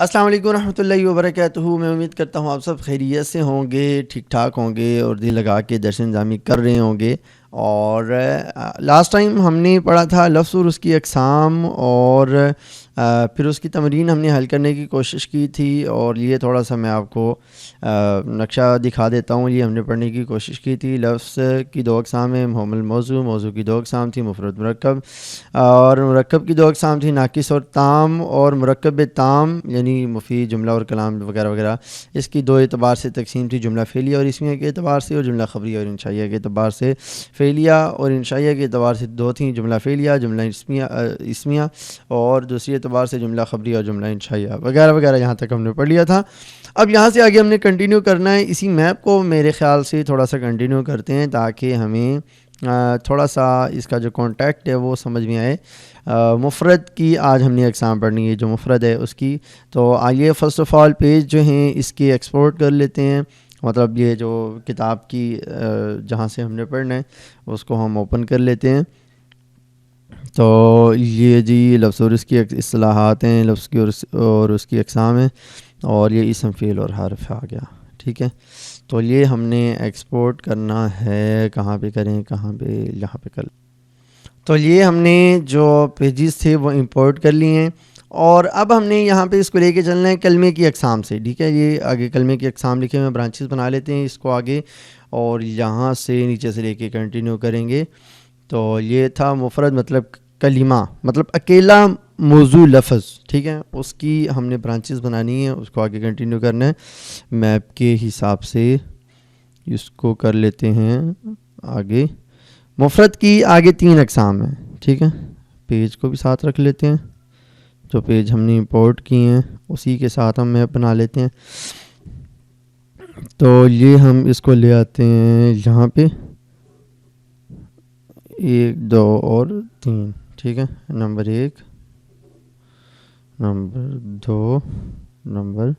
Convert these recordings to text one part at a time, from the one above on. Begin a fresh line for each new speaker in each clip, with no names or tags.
السلام علیکم ورحمۃ اللہ وبرکاتہ. میں امید کرتا ہوں آپ سب خیریت سے ہوں گے, ٹھیک ٹھاک ہوں گے اور دل لگا کے درس نظامی کر رہے ہوں گے. اور لاسٹ ٹائم ہم نے پڑھا تھا لفظ اور اس کی اقسام, اور پھر اس کی تمرین ہم نے حل کرنے کی کوشش کی تھی. اور یہ تھوڑا سا میں آپ کو نقشہ دکھا دیتا ہوں. یہ ہم نے پڑھنے کی کوشش کی تھی. لفظ کی دو اقسام ہیں, محمل موضوع. موضوع کی دو اقسام تھی, مفرد مرکب. اور مرکب کی دو اقسام تھی, ناقص اور تام. اور مرکب تام یعنی مفید, جملہ اور کلام وغیرہ وغیرہ, اس کی دو اعتبار سے تقسیم تھی, جملہ فعلیہ اور اسمیہ کے اعتبار سے, اور جملہ خبریہ اور انشائیہ کے اعتبار سے. فعلیہ اور انشائیہ کے اعتبار سے دو تھیں, جملہ فعلیہ, جملہ اسمیہ, اور دوسری اعتبار سے جملہ خبریہ اور جملہ انشائیہ وغیرہ وغیرہ. یہاں تک ہم نے پڑھ لیا تھا. اب یہاں سے آگے ہم نے کنٹینیو کرنا ہے. اسی میپ کو میرے خیال سے تھوڑا سا کنٹینیو کرتے ہیں تاکہ ہمیں تھوڑا سا اس کا جو کانٹیکٹ ہے وہ سمجھ میں آئے. مفرد کی آج ہم نے اقسام پڑھنی ہے, جو مفرد ہے اس کی. تو آئیے فرسٹ آف آل پیج جو ہیں اس کے ایکسپورٹ کر لیتے ہیں. مطلب یہ جو کتاب کی جہاں سے ہم نے پڑھنا ہے اس کو ہم اوپن کر لیتے ہیں. تو یہ جی لفظ اور اس کی اصطلاحات ہیں, لفظ کی اور اس کی اقسام ہیں, اور یہ اسم فعل اور حرف آ گیا. ٹھیک ہے, تو یہ ہم نے ایکسپورٹ کرنا ہے. کہاں پہ کریں, کہاں پہ, یہاں پہ کر. تو یہ ہم نے جو پیجز تھے وہ امپورٹ کر لیے ہیں. اور اب ہم نے یہاں پہ اس کو لے کے چلنا ہے کلمے کی اقسام سے. ٹھیک ہے, یہ آگے کلمے کی اقسام لکھے ہوئے برانچز بنا لیتے ہیں اس کو آگے, اور یہاں سے نیچے سے لے کے کنٹینیو کریں گے. تو یہ تھا مفرد مطلب کلمہ, مطلب اکیلا موضوع لفظ. ٹھیک ہے, اس کی ہم نے برانچز بنانی ہے, اس کو آگے کنٹینیو کرنا ہے. میپ کے حساب سے اس کو کر لیتے ہیں آگے. مفرد کی آگے تین اقسام ہیں. ٹھیک ہے, پیج کو بھی ساتھ رکھ لیتے ہیں. جو پیج ہم نے امپورٹ کیے ہیں اسی کے ساتھ ہم میپ بنا لیتے ہیں. تو یہ ہم اس کو لے آتے ہیں یہاں پہ, 1 2 اور 3. ٹھیک ہے, نمبر 1, نمبر 2, نمبر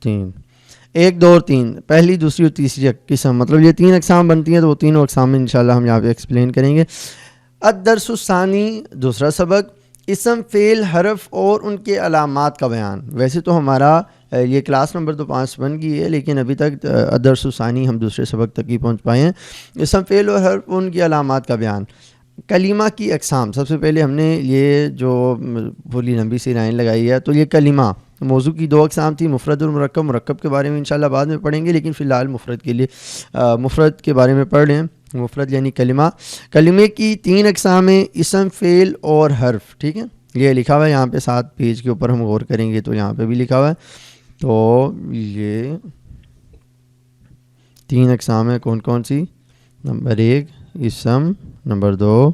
3. 1 2 اور 3 پہلی, دوسری اور تیسری قسم. مطلب یہ تین اقسام بنتی ہیں, تو وہ تینوں اقسام انشاءاللہ ہم یہاں پہ ایکسپلین کریں گے. الدرس الثانی, دوسرا سبق, اسم فعل حرف اور ان کے علامات کا بیان. ویسے تو ہمارا یہ کلاس نمبر تو 5 بن گئی ہے, لیکن ابھی تک الدرس الثانی ہم دوسرے سبق تک ہی پہنچ پائے ہیں. اسم فعل اور حرف ان کی علامات کا بیان. کلمہ کی اقسام. سب سے پہلے ہم نے یہ جو پوری لمبی سی لائن لگائی ہے, تو یہ کلمہ. موضوع کی دو اقسام تھی, مفرد اور مرکب. مرکب کے بارے میں انشاءاللہ بعد میں پڑھیں گے, لیکن فی الحال مفرد کے لیے مفرد کے بارے میں پڑھ لیں. مفرد یعنی کلمہ. کلمے کی 3 اقسام ہیں, اسم فعل اور حرف. ٹھیک ہے, یہ لکھا ہوا ہے یہاں پہ 7 پیج کے اوپر, ہم غور کریں گے تو یہاں پہ بھی لکھا ہوا ہے. تو یہ 3 اقسام ہیں. کون کون سی؟ نمبر 1 اسم, نمبر 2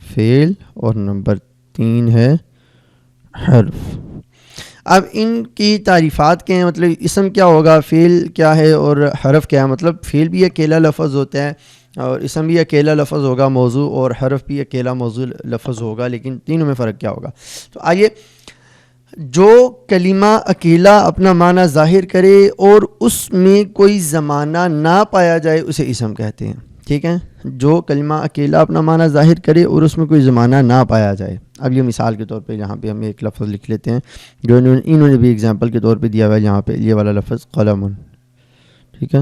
فعل, اور نمبر 3 ہے حرف. اب ان کی تعریفات کیا ہیں؟ مطلب اسم کیا ہوگا, فعل کیا ہے, اور حرف کیا ہے. مطلب فعل بھی اکیلا لفظ ہوتا ہے, اور اسم بھی اکیلا لفظ ہوگا موضوع, اور حرف بھی اکیلا موضوع لفظ ہوگا. لیکن تینوں میں فرق کیا ہوگا؟ تو آئیے, جو کلمہ اکیلا اپنا معنی ظاہر کرے اور اس میں کوئی زمانہ نہ پایا جائے اسے اسم کہتے ہیں. ٹھیک ہے, جو کلمہ اکیلا اپنا معنی ظاہر کرے اور اس میں کوئی زمانہ نہ پایا جائے. اب یہ مثال کے طور پہ یہاں پہ ہم ایک لفظ لکھ لیتے ہیں جو انہوں نے بھی اگزامپل کے طور پہ دیا ہوا ہے یہاں پہ, یہ والا لفظ قلم. ٹھیک ہے,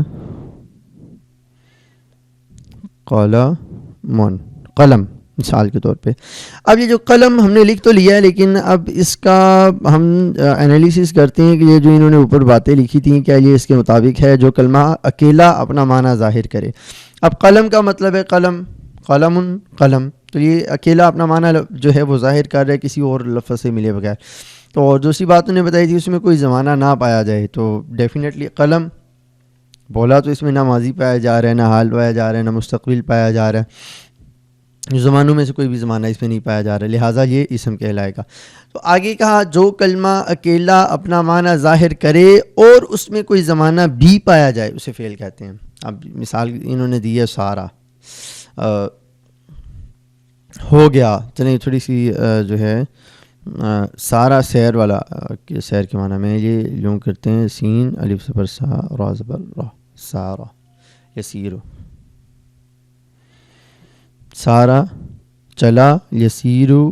قلم مثال کے طور پہ. اب یہ جو قلم ہم نے لکھ تو لیا ہے, لیکن اب اس کا ہم انالیسس کرتے ہیں کہ یہ جو انہوں نے اوپر باتیں لکھی تھیں کیا یہ اس کے مطابق ہے. جو کلمہ اکیلا اپنا معنی ظاہر کرے. اب قلم کا مطلب ہے قلم, قلم قلم, تو یہ اکیلا اپنا معنی جو ہے وہ ظاہر کر رہا ہے کسی اور لفظ سے ملے بغیر. تو دوسری بات انہوں نے بتائی تھی اس میں کوئی زمانہ نہ پایا جائے, تو ڈیفینیٹلی قلم بولا تو اس میں نہ ماضی پایا جا رہا ہے, نہ حال پایا جا رہا ہے, نہ مستقبل پایا جا رہا ہے. زمانوں میں سے کوئی بھی زمانہ اس میں نہیں پایا جا رہا, لہٰذا یہ اسم کہلائے گا. تو آگے کہا جو کلمہ اکیلا اپنا معنی ظاہر کرے اور اس میں کوئی زمانہ بھی پایا جائے اسے فعل کہتے ہیں. اب مثال انہوں نے دی ہے سارا, ہو گیا. چلیں تھوڑی سی جو ہے سارا سیر والا, سیر کے معنی میں یہ یوں کرتے ہیں, سین الف زبر سا را زبر را, سارا یسیرو. سارا چلا, یسیرو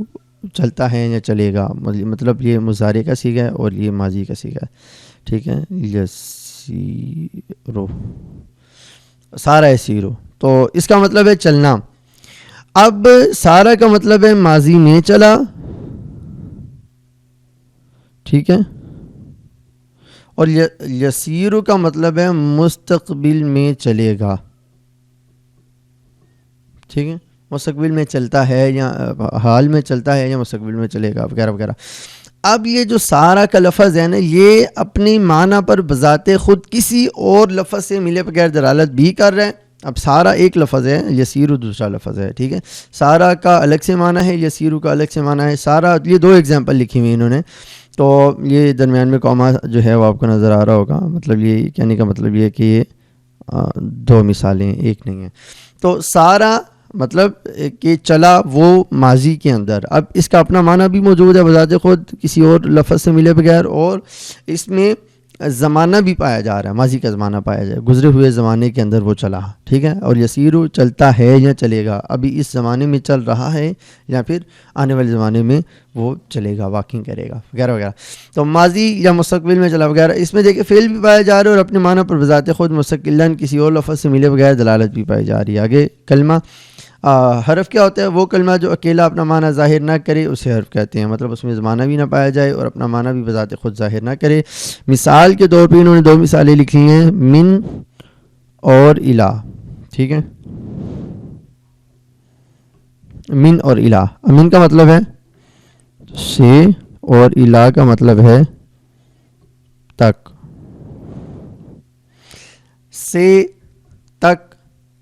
چلتا ہے یا چلے گا، مطلب یہ مضارع کا صیغہ ہے اور یہ ماضی کا صیغہ ہے. ٹھیک ہے، یسیرو، سارا یسیرو، تو اس کا مطلب ہے چلنا. اب سارا کا مطلب ہے ماضی میں چلا، ٹھیک ہے، اور یسیرو کا مطلب ہے مستقبل میں چلے گا. ٹھیک ہے، مستقبل میں چلتا ہے یا حال میں چلتا ہے یا مستقبل میں چلے گا وغیرہ وغیرہ. اب یہ جو سارا کا لفظ ہے نا، یہ اپنی معنی پر بذات خود کسی اور لفظ سے ملے بغیر دلالت بھی کر رہے ہیں. اب سارا ایک لفظ ہے، یسیرو دوسرا لفظ ہے. ٹھیک ہے، سارا کا الگ سے معنی ہے، یسیرو کا الگ سے معنی ہے. سارا، یہ دو ایگزامپل لکھی ہوئی انہوں نے، تو یہ درمیان میں کوما جو ہے وہ آپ کو نظر آ رہا ہوگا. مطلب یہ کہنے کا مطلب یہ ہے کہ یہ دو مثالیں ایک نہیں ہیں. تو سارا مطلب کہ چلا وہ ماضی کے اندر. اب اس کا اپنا معنی بھی موجود ہے بذات خود کسی اور لفظ سے ملے بغیر، اور اس میں زمانہ بھی پایا جا رہا ہے، ماضی کا زمانہ پایا جائے، گزرے ہوئے زمانے کے اندر وہ چلا. ٹھیک ہے، اور یسیرو چلتا ہے یا چلے گا، ابھی اس زمانے میں چل رہا ہے یا پھر آنے والے زمانے میں وہ چلے گا، واکنگ کرے گا وغیرہ وغیرہ. تو ماضی یا مستقبل میں چلا وغیرہ، اس میں دیکھیں فعل بھی پایا جا رہا ہے اور اپنے معنی پر بذات خود مستقلاً کسی اور لفظ سے ملے بغیر دلالت بھی پائی جا رہی ہے. آگے کلمہ، حرف کیا ہوتا ہے؟ وہ کلمہ جو اکیلا اپنا معنی ظاہر نہ کرے اسے حرف کہتے ہیں. مطلب اس میں زمانہ بھی نہ پایا جائے اور اپنا معنی بھی بذات خود ظاہر نہ کرے. مثال کے طور پہ انہوں نے دو مثالیں لکھی ہیں، من اور الہ. ٹھیک ہے، من اور الہ. من کا مطلب ہے سے اور الہ کا مطلب ہے تک. سے تک.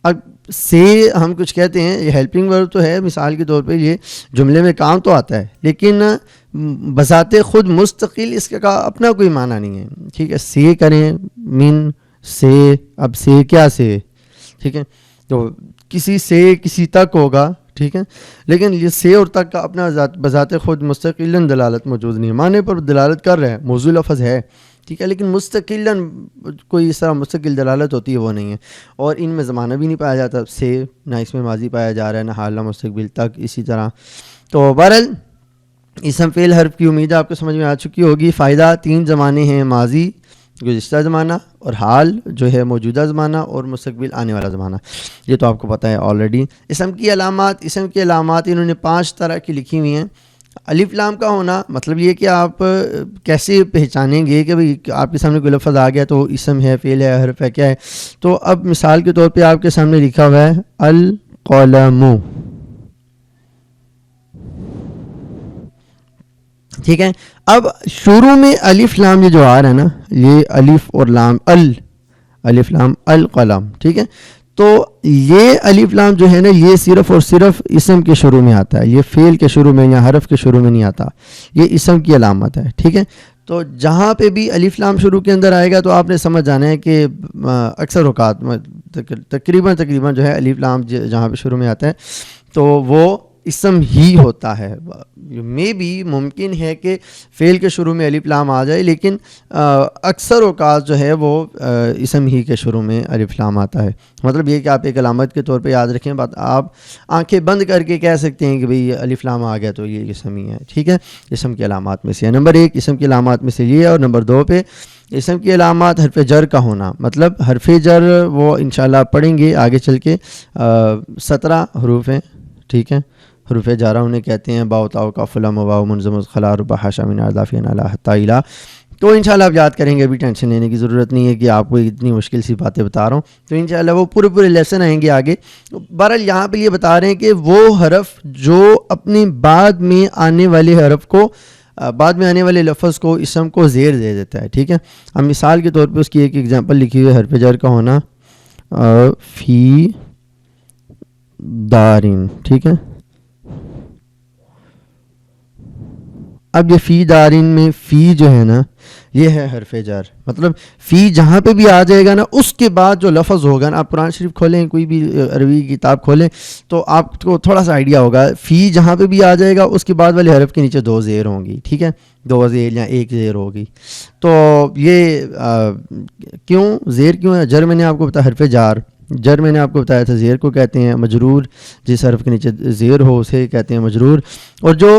اب سے ہم کچھ کہتے ہیں، یہ ہیلپنگ ورب تو ہے، مثال کے طور پہ یہ جملے میں کام تو آتا ہے، لیکن بذات خود مستقل اس کا اپنا کوئی معنی نہیں ہے. ٹھیک ہے، سے کریں، من سے، اب سے کیا سے، ٹھیک ہے، تو کسی سے کسی تک ہوگا. ٹھیک ہے، لیکن یہ سے اور تک کا اپنا بذات خود مستقلاً دلالت موجود نہیں ہے. معنی پر دلالت کر رہے ہیں، موضوع لفظ ہے، ٹھیک ہے، لیکن مستقلاً کوئی اس طرح مستقل دلالت ہوتی ہے وہ نہیں ہے. اور ان میں زمانہ بھی نہیں پایا جاتا سے، نہ اس میں ماضی پایا جا رہا ہے، نہ حال نہ مستقبل تک اسی طرح. تو بہرحال اسم فعل حرف کی امید آپ کو سمجھ میں آ چکی ہوگی. فائدہ، تین زمانے ہیں، ماضی گزشتہ زمانہ، اور حال جو ہے موجودہ زمانہ، اور مستقبل آنے والا زمانہ. یہ تو آپ کو پتہ ہے آلریڈی. اسم کی علامات، اسم کی علامات انہوں نے 5 طرح کی لکھی ہوئی ہیں. الف لام کا ہونا، مطلب یہ کہ آپ کیسے پہچانیں گے کہ بھئی آپ کے سامنے کوئی لفظ آ گیا تو اسم ہے، فعل ہے، حرف ہے، کیا ہے. تو اب مثال کے طور پہ آپ کے سامنے لکھا ہوا ہے القلم. ٹھیک ہے، اب شروع میں الف لام یہ جو آ رہا ہے نا، یہ الف اور لام، الف لام القلم. ٹھیک ہے، تو یہ الف لام جو ہے نا، یہ صرف اور صرف اسم کے شروع میں آتا ہے، یہ فعل کے شروع میں یا حرف کے شروع میں نہیں آتا، یہ اسم کی علامت ہے. ٹھیک ہے، تو جہاں پہ بھی الف لام شروع کے اندر آئے گا تو آپ نے سمجھ جانا ہے کہ اکثر اوقات تقریباً جو ہے الف لام جہاں پہ شروع میں آتا ہے تو وہ اسم ہی ہوتا ہے. میں بھی ممکن ہے کہ فعل کے شروع میں الف لام آ جائے، لیکن اکثر اوقات جو ہے وہ اسم ہی کے شروع میں الف لام آتا ہے. مطلب یہ کہ آپ ایک علامت کے طور پہ یاد رکھیں بات، آپ آنکھیں بند کر کے کہہ سکتے ہیں کہ بھئی الف لام آ گیا تو یہ اسم ہی ہے. ٹھیک ہے، اسم کی علامات میں سے ہے. نمبر 1 اسم کی علامات میں سے یہ ہے. اور نمبر 2 پہ اسم کی علامات حرف جر کا ہونا. مطلب حرف جر وہ انشاءاللہ پڑھیں گے آگے چل کے، 17 حروف ہیں. ٹھیک ہے، حروف جارہ انہیں کہتے ہیں، باؤ تاؤ کاف لام واو منظم خلا ربا حاشا من اضافین علی حتی الی. تو انشاءاللہ آپ یاد کریں گے، ابھی ٹینشن لینے کی ضرورت نہیں ہے کہ آپ کو اتنی مشکل سی باتیں بتا رہا ہوں. تو انشاءاللہ وہ پورے لیسن آئیں گے آگے. بہرحال یہاں پہ یہ بتا رہے ہیں کہ وہ حرف جو اپنے بعد میں آنے والے حرف کو، بعد میں آنے والے لفظ کو، اسم کو زیر دے دیتا ہے. ٹھیک ہے، ہم مثال کے طور پہ اس کی ایک ایگزامپل لکھی ہوئی ہے، حرف جر کا ہونا فی دارین. ٹھیک ہے، اب یہ فی دارین میں فی جو ہے نا یہ ہے حرف جر. مطلب فی جہاں پہ بھی آ جائے گا نا، اس کے بعد جو لفظ ہوگا نا، آپ قرآن شریف کھولیں، کوئی بھی عربی کی کتاب کھولیں تو آپ کو تھوڑا سا آئیڈیا ہوگا. فی جہاں پہ بھی آ جائے گا اس کے بعد والے حرف کے نیچے 2 زیر ہوں گی. ٹھیک ہے، 2 زیر یا 1 زیر ہوگی. تو یہ کیوں زیر کیوں ہے؟ جر میں نے آپ کو بتایا، حرف جر میں نے آپ کو بتایا تھا زیر کو کہتے ہیں مجرور، جس حرف کے نیچے زیر ہو اسے کہتے ہیں مجرور. اور جو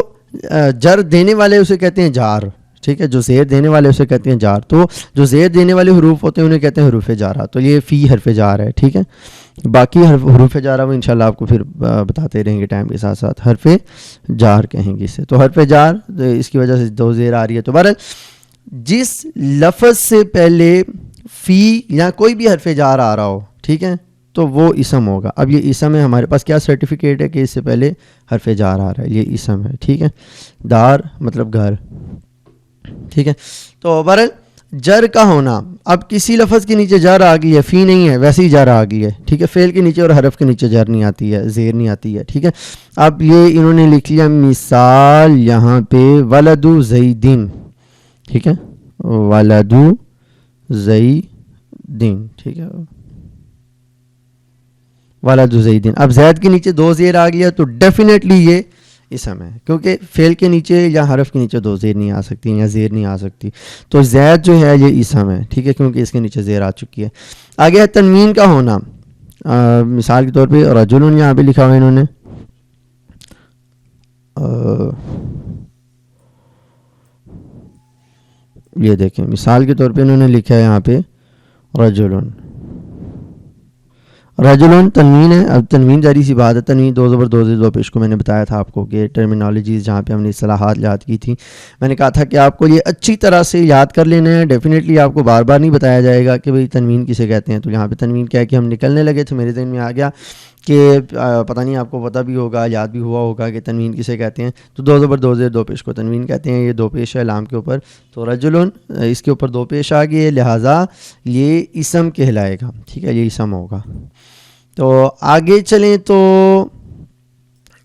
جر دینے والے اسے کہتے ہیں جار, ٹھیک ہے, جو زیر دینے والے اسے کہتے ہیں جار. تو جو زیر دینے والے حروف ہوتے ہیں انہیں کہتے ہیں حروف جارہ. تو یہ فی حرف جار ہے, ٹھیک ہے. باقی حروف جارہ وہ انشاءاللہ آپ کو پھر بتاتے رہیں گے ٹائم کے ساتھ ساتھ. حرف جار کہیں گے اسے. تو حرف جار اس کی وجہ سے دو زیر آ رہی ہے. تو بہرحال جس لفظ سے پہلے فی یا کوئی بھی حرف جار آ رہا ہو, ٹھیک ہے, تو وہ اسم ہوگا. اب یہ اسم ہے, ہمارے پاس کیا سرٹیفکیٹ ہے کہ اس سے پہلے حرف جار آ رہا ہے, یہ اسم ہے, ٹھیک ہے. دار مطلب گھر, ٹھیک ہے. تو بہرحال جر کا ہونا, اب کسی لفظ کے نیچے جر آ گئی ہے, فی نہیں ہے ویسے ہی جر آ گئی ہے, ٹھیک ہے. فعل کے نیچے اور حرف کے نیچے جر نہیں آتی ہے, زیر نہیں آتی ہے, ٹھیک ہے. اب یہ انہوں نے لکھ لیا مثال یہاں پہ ولد زیدن, ٹھیک ہے, ولد زیدن, ٹھیک ہے, ولد زیدن. اب زید کے نیچے دو زیر آ گیا تو ڈیفینیٹلی یہ اسم ہے, کیونکہ فعل کے نیچے یا حرف کے نیچے دو زیر نہیں آ سکتی یا زیر نہیں آ سکتی. تو زید جو ہے یہ اسم ہے, ٹھیک ہے, کیونکہ اس کے نیچے زیر آ چکی ہے. آگے ہے تنوین کا ہونا. مثال کے طور پہ رجل یہاں پہ لکھا ہوا ہے انہوں نے, یہ دیکھیں مثال کے طور پہ انہوں نے لکھا ہے یہاں پہ رجلن. رجلن تنوین ہے. اب تنوین جاری سی بات ہے, تنوین دو زبر دو زیر دو پیش کو میں نے بتایا تھا آپ کو کہ ٹرمینالوجیز جہاں پہ ہم نے اصطلاحات یاد کی تھی, میں نے کہا تھا کہ آپ کو یہ اچھی طرح سے یاد کر لینا ہے. ڈیفینیٹلی آپ کو بار بار نہیں بتایا جائے گا کہ بھئی تنوین کسے کہتے ہیں. تو یہاں پہ تنوین کیا ہے کہ ہم نکلنے لگے تو میرے ذہن میں آ گیا کہ پتہ نہیں آپ کو پتہ بھی ہوگا, یاد بھی ہوا ہوگا کہ تنوین کسے کہتے ہیں. تو دو زبر دو زیر دو پیش کو تنوین کہتے ہیں. یہ دو پیش ہے لام کے اوپر, تو رجلن اس کے اوپر دو پیش آ گئی ہے, لہٰذا یہ اسم کہلائے گا, ٹھیک ہے, یہ اسم ہوگا. تو آگے چلیں تو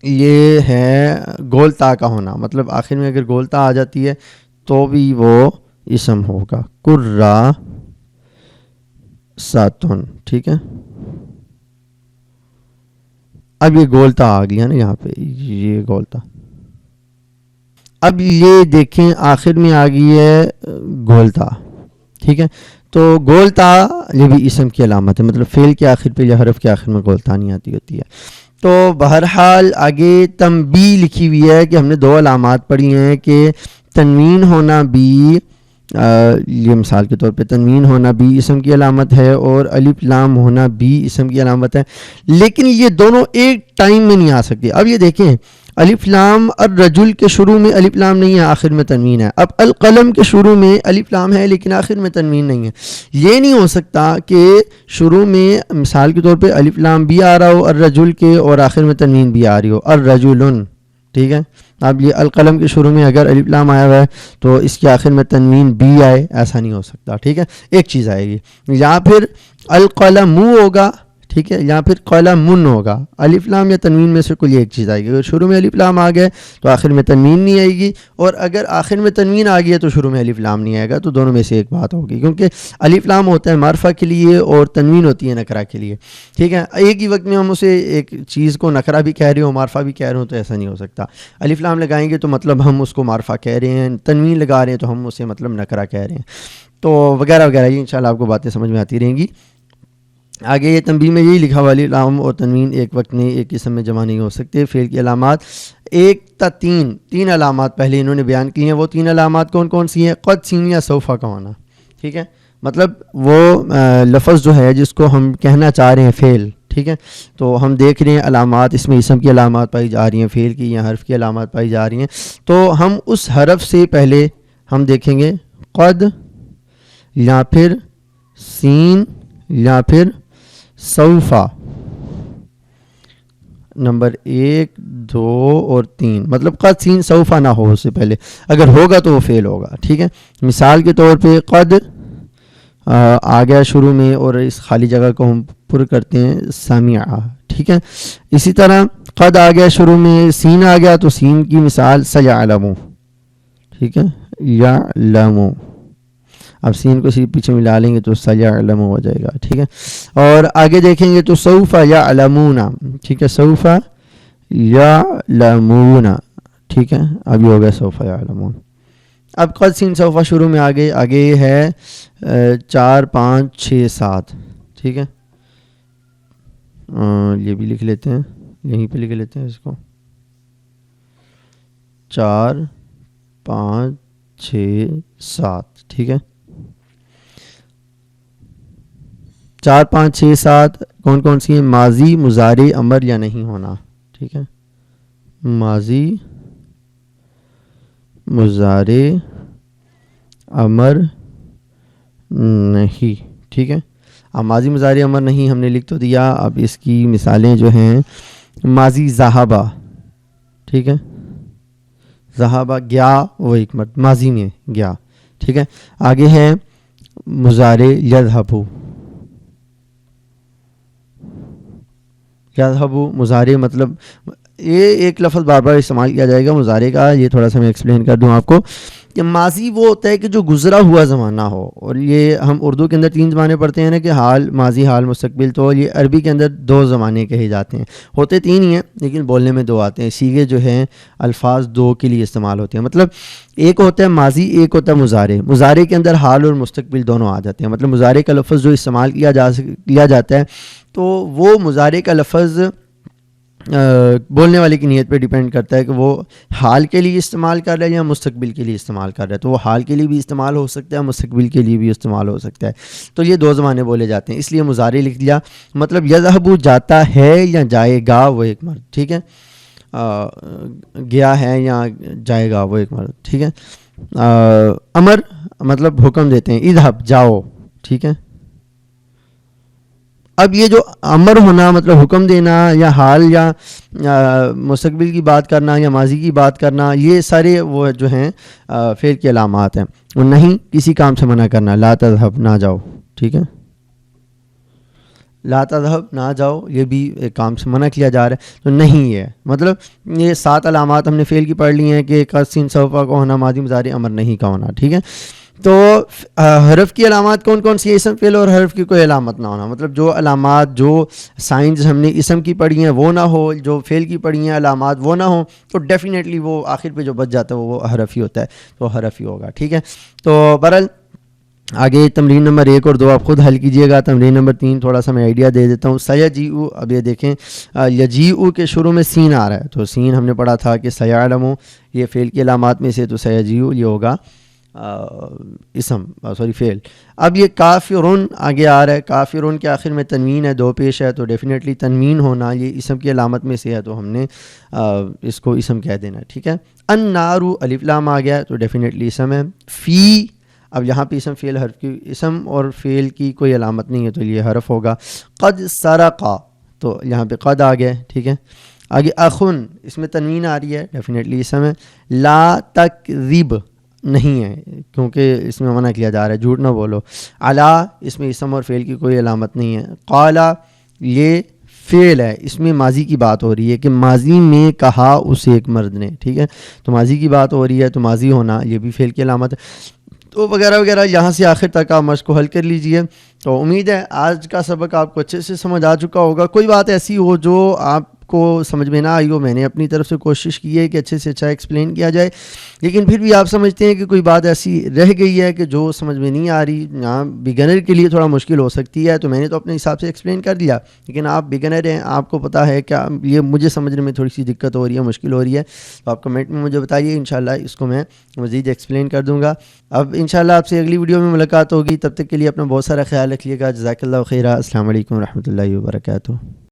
یہ ہے گولتا کا ہونا, مطلب آخر میں اگر گولتا آ جاتی ہے تو بھی وہ اسم ہوگا. کرا ساتن, ٹھیک ہے. اب یہ گولتا آ گیا نا یہاں پہ, یہ گولتا. اب یہ دیکھیں آخر میں آ گئی ہے گولتا, ٹھیک ہے. تو گولتا یہ بھی اسم کی علامت ہے, مطلب فعل کے آخر پہ یا حرف کے آخر میں گولتا نہیں آتی ہوتی ہے. تو بہرحال آگے تنبیہ لکھی ہوئی ہے کہ ہم نے دو علامات پڑھی ہیں کہ تنوین ہونا بھی, یہ مثال کے طور پہ تنوین ہونا بھی اسم کی علامت ہے اور الف لام ہونا بھی اسم کی علامت ہے, لیکن یہ دونوں ایک ٹائم میں نہیں آ سکتی. اب یہ دیکھیں الف لام الرجل کے شروع میں الف لام نہیں ہے, آخر میں تنوین ہے. اب القلم کے شروع میں الف لام ہے لیکن آخر میں تنوین نہیں ہے. یہ نہیں ہو سکتا کہ شروع میں مثال کے طور پہ الف لام بھی آ رہا ہو الرجل کے اور آخر میں تنوین بھی آ رہی ہو الرجلن, ٹھیک ہے. اب یہ القلم کے شروع میں اگر الف لام آیا ہوا ہے تو اس کے آخر میں تنوین بھی آئے, ایسا نہیں ہو سکتا, ٹھیک ہے. ایک چیز آئے گی, یا پھر القلم ہوگا, ٹھیک ہے, یا پھر قلم ہوگا. الف لام یا تنوین میں سے کوئی ایک چیز آئے گی. اگر شروع میں الف لام آ گئے تو آخر میں تنوین نہیں آئے گی, اور اگر آخر میں تنوین آ گئی ہے تو شروع میں الف لام نہیں آئے گا. تو دونوں میں سے ایک بات ہوگی, کیونکہ الف لام ہوتا ہے معرفہ کے لیے اور تنوین ہوتی ہے نکرہ کے لیے, ٹھیک ہے. ایک ہی وقت میں ہم اسے ایک چیز کو نکرہ بھی کہہ رہے ہوں معرفہ بھی کہہ رہے ہوں تو ایسا نہیں ہو سکتا. الف لام لگائیں گے تو مطلب ہم اس کو معرفہ کہہ رہے ہیں, تنوین لگا رہے ہیں تو ہم اسے مطلب نکرہ کہہ رہے ہیں, تو وغیرہ وغیرہ. یہ انشاءاللہ آپ کو باتیں سمجھ میں آتی رہیں گی. آگے یہ تنبیہ میں یہی لکھا ہوا الف لام اور تنوین ایک وقت میں ایک اسم میں جمع نہیں ہو سکتے. فعل کی علامات ایک تا تین علامات پہلے انہوں نے بیان کی ہیں. وہ تین علامات کون کون سی ہیں؟ قد سین یا سوفہ کا ہونا, ٹھیک ہے. مطلب وہ لفظ جو ہے جس کو ہم کہنا چاہ رہے ہیں فعل, ٹھیک ہے. تو ہم دیکھ رہے ہیں علامات, اس میں اسم کی علامات پائی جا رہی ہیں, فعل کی یا حرف کی علامات پائی جا رہی ہیں. تو ہم اس حرف سے پہلے ہم دیکھیں گے قد یا پھر سین یا پھر سوفہ, نمبر 1 2 اور 3. مطلب قد سین سوفہ نہ ہو اس سے پہلے, اگر ہوگا تو وہ فعل ہوگا, ٹھیک ہے. مثال کے طور پہ قد آ گیا شروع میں اور اس خالی جگہ کو ہم پر کرتے ہیں سمع, ٹھیک ہے. اسی طرح قد آ گیا شروع میں, سین آ گیا تو سین کی مثال سیعلم, ٹھیک ہے, یعلم. اب سین کو صرف پیچھے ملا لیں گے تو سیعلم ہو جائے گا, ٹھیک ہے. اور آگے دیکھیں گے تو سوف یعلمون, ٹھیک ہے, سوف یعلمون, ٹھیک ہے. اب یہ ہو گیا سوف یعلمون. اب قد سین سوفہ شروع میں آگے ہے 4 5 6 7, ٹھیک ہے. یہ بھی لکھ لیتے ہیں, یہیں پہ لکھ لیتے ہیں اس کو. 4 5 6 7. ٹھیک ہے, 4 5 6 7 کون کون سی ہیں؟ ماضی, مضارع, امر یا نہیں ہونا. ٹھیک ہے, ماضی, مضارع, امر, نہیں. ٹھیک ہے, اب ماضی مضارع امر نہیں ہم نے لکھ تو دیا. اب اس کی مثالیں جو ہیں, ماضی ذہبہ. ٹھیک ہے, ذہبہ گیا, وہ ایک مرد ماضی میں گیا. ٹھیک ہے, آگے ہے مضارع یذہب. یذہب مضارع مطلب یہ ایک لفظ بار بار استعمال کیا جائے گا مضارع کا, یہ تھوڑا سا میں ایکسپلین کر دوں آپ کو. کہ ماضی وہ ہوتا ہے کہ جو گزرا ہوا زمانہ ہو, اور یہ ہم اردو کے اندر 3 زمانے پڑھتے ہیں نا, کہ حال, ماضی, حال, مستقبل. تو یہ عربی کے اندر 2 زمانے کہے جاتے ہیں. ہوتے 3 ہی ہیں لیکن بولنے میں 2 آتے ہیں. سیغے جو ہیں الفاظ 2 کے لیے استعمال ہوتے ہیں. مطلب ایک ہوتا ہے ماضی, ایک ہوتا ہے مضارع. مضارع کے اندر حال اور مستقبل دونوں آ جاتے ہیں. مطلب مضارع کا لفظ جو استعمال کیا جاتا ہے تو وہ مضارع کا لفظ بولنے والے کی نیت پہ ڈیپینڈ کرتا ہے کہ وہ حال کے لیے استعمال کر رہا ہے یا مستقبل کے لیے استعمال کر رہا ہے. تو وہ حال کے لیے بھی استعمال ہو سکتا ہے, مستقبل کے لیے بھی استعمال ہو سکتا ہے. تو یہ 2 زمانے بولے جاتے ہیں, اس لیے مضارع لکھ دیا. مطلب یذہب جاتا ہے یا جائے گا وہ ایک مرد. ٹھیک ہے, گیا ہے یا جائے گا وہ ایک مرد. ٹھیک ہے, امر مطلب حکم دیتے ہیں, اذهب جاؤ. ٹھیک ہے, اب یہ جو امر ہونا مطلب حکم دینا یا حال یا مستقبل کی بات کرنا یا ماضی کی بات کرنا, یہ سارے وہ جو ہیں فعل کی علامات ہیں. اور نہیں کسی کام سے منع کرنا, لا تذهب نہ جاؤ. ٹھیک ہے, لا تذهب نہ جاؤ, یہ بھی ایک کام سے منع کیا جا رہا ہے. تو نہیں ہے مطلب یہ 7 علامات ہم نے فعل کی پڑھ لی ہیں کہ قد سین سوفا کا ہونا, ماضی مضارع امر نہیں کا ہونا. ٹھیک ہے, تو حرف کی علامات کون کون سی ہے؟ اسم فعل اور حرف کی کوئی علامت نہ ہونا. مطلب جو علامات جو سائنز ہم نے اسم کی پڑھی ہیں وہ نہ ہو, جو فعل کی پڑھی ہیں علامات وہ نہ ہوں, تو ڈیفینیٹلی وہ آخر پہ جو بچ جاتا ہے وہ حرف ہی ہوتا ہے, تو حرف ہی ہوگا. ٹھیک ہے, تو بہرحال آگے تمرین نمبر 1 اور 2 آپ خود حل کیجئے گا. تمرین نمبر 3 تھوڑا سا میں آئیڈیا دے دیتا ہوں. سیجیء, اب یہ دیکھیں یجیء کے شروع میں سین آ رہا ہے, تو سین ہم نے پڑھا تھا کہ سیعلم, یہ فعل کی علامات میں سے, تو سیجیء یہ ہوگا اسم فعل. اب یہ کافرون آگے آ رہا ہے, کافرون کے آخر میں تنوین ہے, 2 پیش ہے, تو ڈیفینیٹلی تنوین ہونا یہ اسم کی علامت میں سے ہے, تو ہم نے اس کو اسم کہہ دینا. ٹھیک ہے, النار الف لام آ گیا تو ڈیفینیٹلی اسم ہے. فی, اب یہاں پہ اسم فعل حرف کی, اسم اور فعل کی کوئی علامت نہیں ہے تو یہ حرف ہوگا. قد سرقا, تو یہاں پہ قد آ گیا. ٹھیک ہے, آگے اخن, اس میں تنوین آ رہی ہے, ڈیفینیٹلی اسم ہے. لا تکذب نہیں ہے کیونکہ اس میں منع کیا جا رہا ہے, جھوٹ نہ بولو. علا, اس میں اسم اور فعل کی کوئی علامت نہیں ہے. قالا, یہ فعل ہے, اس میں ماضی کی بات ہو رہی ہے کہ ماضی میں کہا اسے ایک مرد نے. ٹھیک ہے, تو ماضی کی بات ہو رہی ہے تو ماضی ہونا یہ بھی فعل کی علامت ہے. تو وغیرہ وغیرہ یہاں سے آخر تک آپ مشق کو حل کر لیجئے. تو امید ہے آج کا سبق آپ کو اچھے سے سمجھ آ چکا ہوگا. کوئی بات ایسی ہو جو آپ کو سمجھ میں نہ آئی ہو, میں نے اپنی طرف سے کوشش کی ہے کہ اچھے سے اچھا ایکسپلین کیا جائے, لیکن پھر بھی آپ سمجھتے ہیں کہ کوئی بات ایسی رہ گئی ہے کہ جو سمجھ میں نہیں آ رہی, یہاں بگنر کے لیے تھوڑا مشکل ہو سکتی ہے, تو میں نے تو اپنے حساب سے ایکسپلین کر دیا, لیکن آپ بگنر ہیں, آپ کو پتہ ہے کیا یہ مجھے سمجھنے میں تھوڑی سی دقت ہو رہی ہے, مشکل ہو رہی ہے, تو آپ کمنٹ میں مجھے بتائیے, انشاءاللہ اس کو میں مزید ایکسپلین کر دوں گا. اب انشاءاللہ آپ سے اگلی ویڈیو میں ملاقات ہوگی, تب تک کے لیے اپنا بہت سارا خیال رکھیے گا. جزاک اللہ خیرہ. السلام علیکم ورحمۃ اللہ وبرکاتہ.